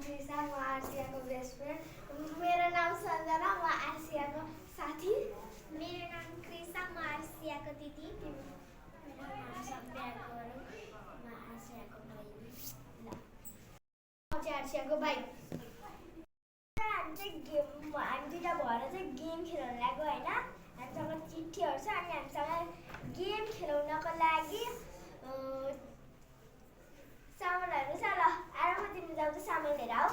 कृष्णा, म आर्सियाको best friend. मेरो नाम सञ्जना, म आर्सियाको साथी। मेरो नाम कृष्णा, म आर्सियाको दिदी। मेरो नाम सभ्या गुरुङ, म आर्सियाको बहिनी। ल म चाहिँ आर्सियाको भाइ। हामी दुईटा भएर चाहिँ गेम खेलाउन लाग्यो होइन। हामीसँग चिठीहरू छ अनि हामीसँग गेम खेलाउनको लागि सामानहरू छ। ल आएर म तिमी जाऊ त सामान लिएर आऊ।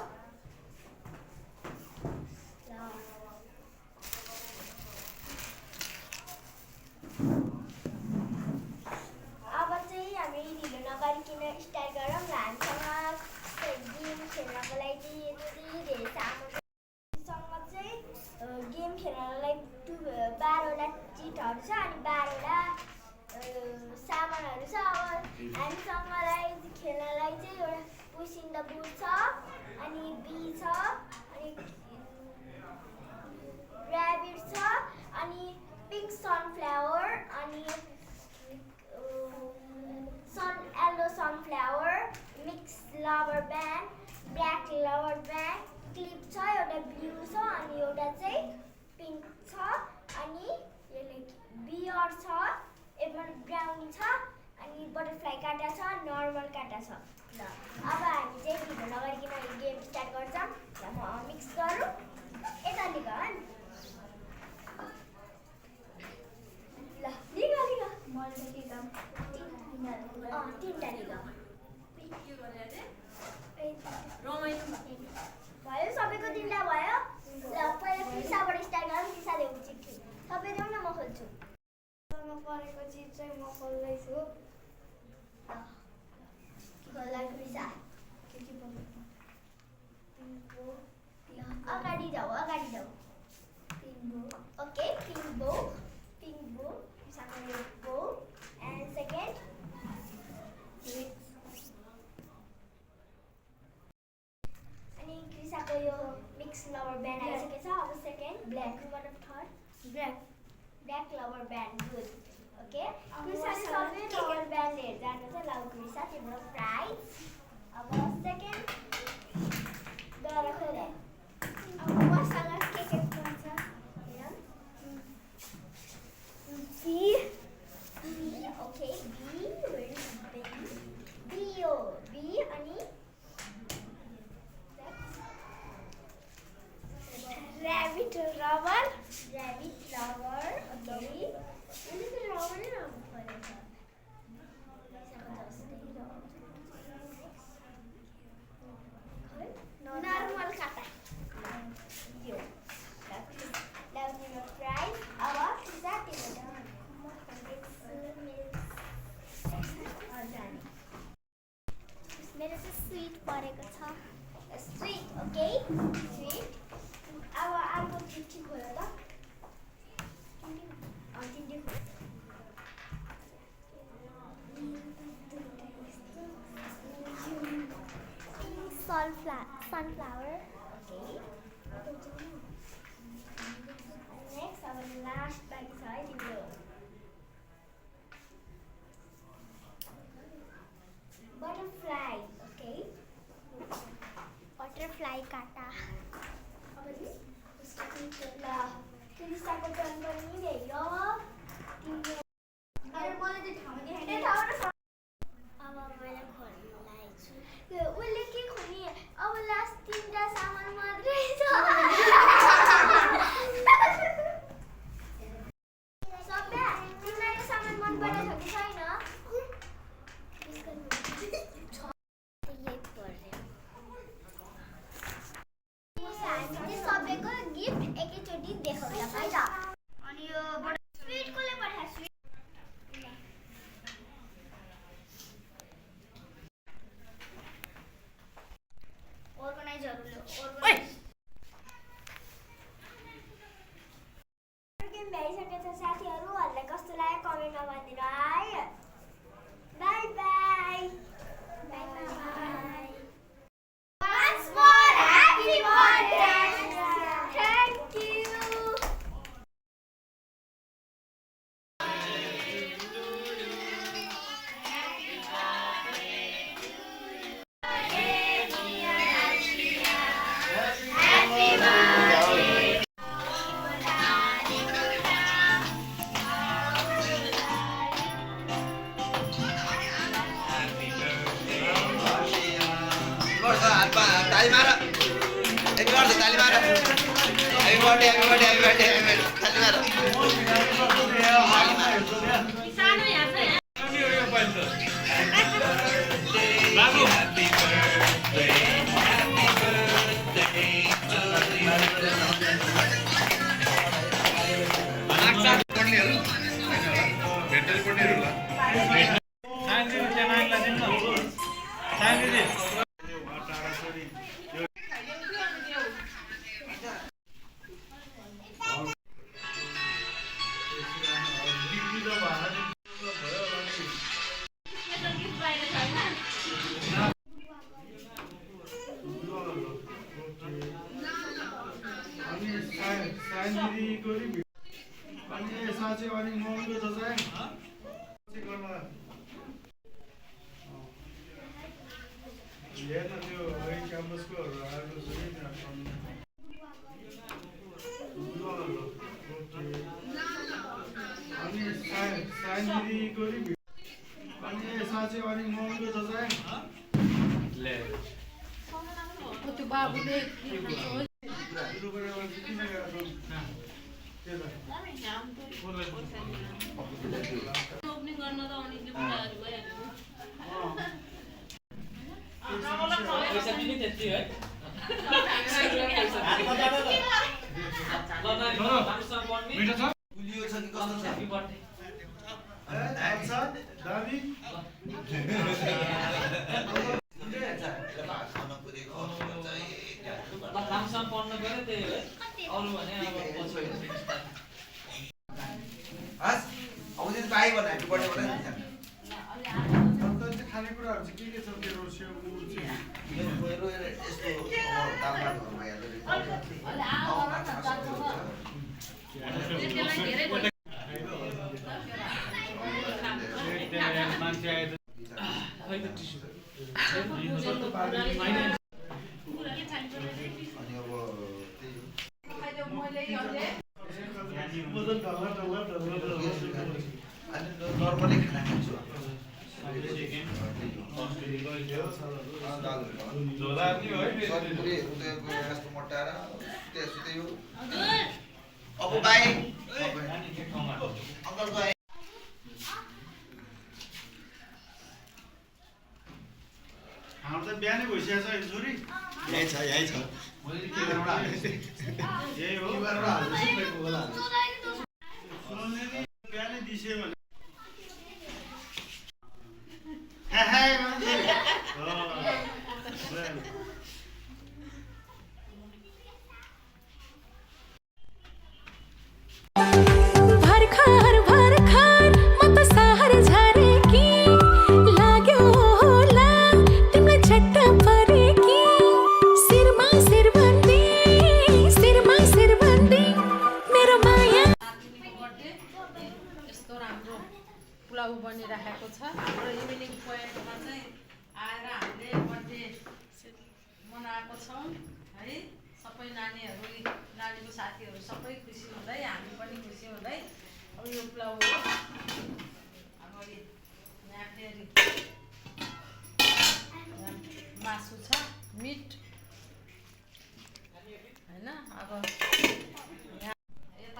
अब चाहिँ हामी ढिलो नगरिकन स्टार्ट गरौँ। ल हामीसँग गेम खेल्नको लागि यति धेरै सामानसँग चाहिँ गेम खेल्नलाई 12वटा चिटहरू छ अनि 12वटा सामानहरू छ। अब हामीसँगलाई खेल्नलाई चाहिँ एउटा पुस इन द बुट छ अनि बी छ अनि ऱ्याबिट छ अनि पिङ्क सनफ्लावर अनि yellow sunflower, mix lover band, black lover band, clip छ, एउटा ब्लू छ अनि एउटा चाहिँ पिङ्क छ अनि बियर छ, ब्राउनी छ अनि बटरफ्लाई काँटा छ, नर्मल काँटा छ। ल अब हामी चाहिँ ढिलो नगरिकन गेम स्टार्ट गर्छौँ। ल म मिक्स गरौँ। यता लिग ल लिग तिनवटा लिग भयो, सबैको तिनवटा भयो। ल पहिला कृषाबाट स्टार्ट गरौँ। कृषा देऊ चिठी। सबै देऊ न, म खोल्छु। परेको चिज चाहिँ म खोल्दैछु। खोल्दा कृषा अगाडि जाऊ, अगाडि जाऊ। ओके, पिङ्क बो कृषाको रेड बो एन्ड सेकेन्ड अनि कृषाको यो मिक्स लभर ब्यान्ड आइसकेको छ। अब second black third black lover band. Good. Okay, कृषाले सबै लभर ब्यान्ड हेर्दै जानु छ। ल कृषा तिम्रो प्राइज। अब सेकेन्ड गएर खोले। अब मसँग के पर्छ बी। ओके, बी अनि rabbit lover. Okay, rubber normal काटा यो प्राइस। अब कृषा मेरो चाहिँ स्विट परेको छ। स्विट। Okay, sweet. अब अर्को चिठी खोल्यो त। चिठी खोल। सनफ्लावर। ओके, नेक्स्ट अब लास्ट बाँकी छ है तिम्रो। बटरफ्लाई। ओके, बटरफ्लाई काँटा। अब ल कृषाको टर्न पनि भयो। तिम्रो अब मैले खोल्न लागेछु। उसले के खोल्ने? अब लास्ट तिनवटा सामान मात्रै छ। सबै तिमीलाई सामान मन परेको छ कि छैन? हामीले सबैको गिफ्ट एकैचोटि देखाउँछ है त। अनि यो स्विट कसले पठाएको? स्विट अर्गनाइजरले गेम भइसकेको छ साथीहरूलाई कस्तो लाग्यो कमेन्टमा भनिदिनु है। By by. Once more, happy birthday! Thank you. Happy birthday, dear Ashia. ताली मार एक बार ताली मार happy birthday happy birthday happy birthday ताली मार सानो यहाँ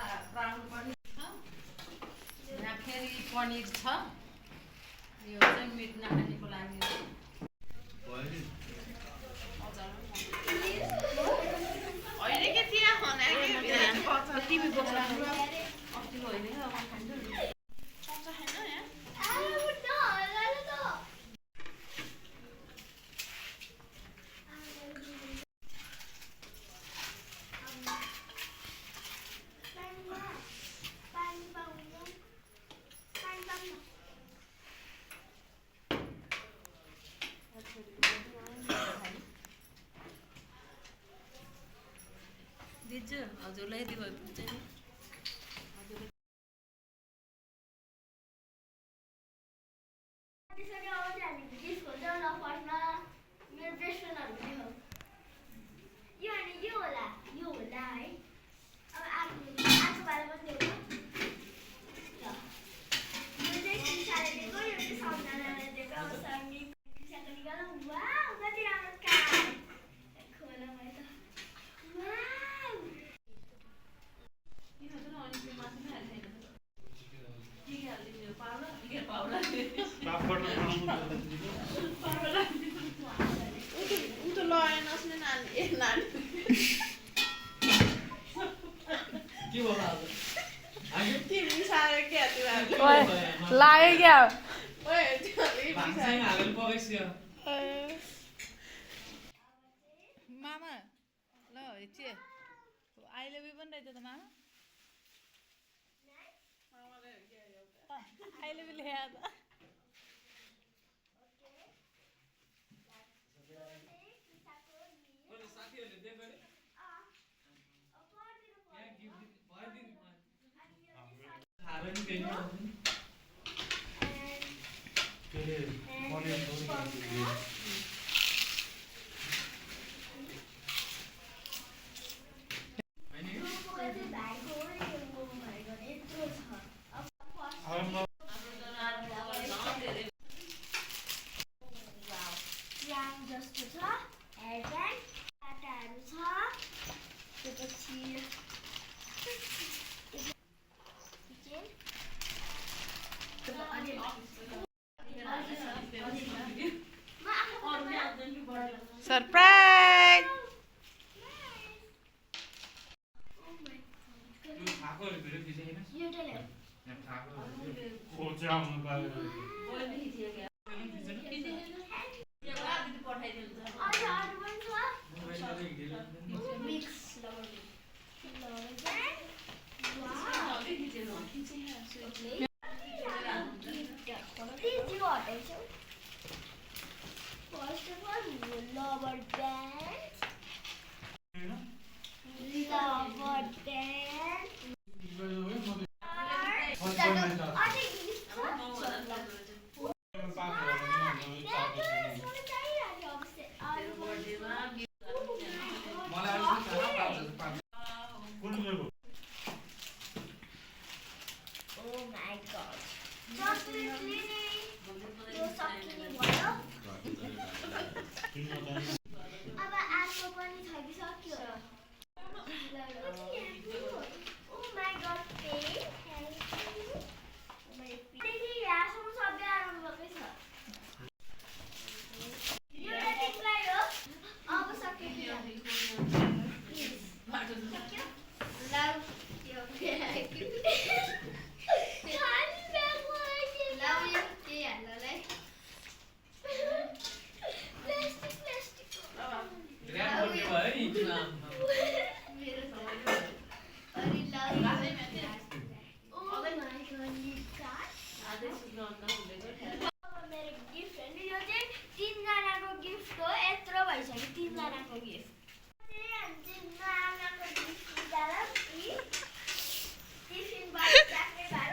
छ बाबु पनीर छ यो चाहिँ मिट नखानेको लागि अहिले के त्यहाँ खाना के टिभी बक्स अस्तिको होइन हजुरलाई यति भयो पुग्छ नि ओए लाग्यो क्या भान्सामा हालेर पकाइसक्यो मामा ल हिचे आई लभ यु पनि रहेछ त मामा आई लभ यु लेख्या त साथीहरूले दिएको नि यहाँ गिफ्ट भइदिनु थाहा नि केही जस्तो छ हेयरब्यान्ड काँटाहरू छ त्यसपछि सरप्राइज थाहाकोहरू भिडियो खिचेन एउटा ल्याऊ अरू पनि छ मिक्स हटाउँछौ फर्स्ट अफ अल लबर ब्यान्ड अझै गिफ्ट अब आर्को पनि थगिसक्यो यहाँसम्म सबै आराम भएकै छ एउटा तिमीलाई हो अब सक्यो मेरो गिफ्ट हो नि यो चाहिँ 3 जनाको गिफ्ट हो यत्रो भइसक्यो 3 जनाको गिफ्ट टिफिन बाइक चाख्ने भएर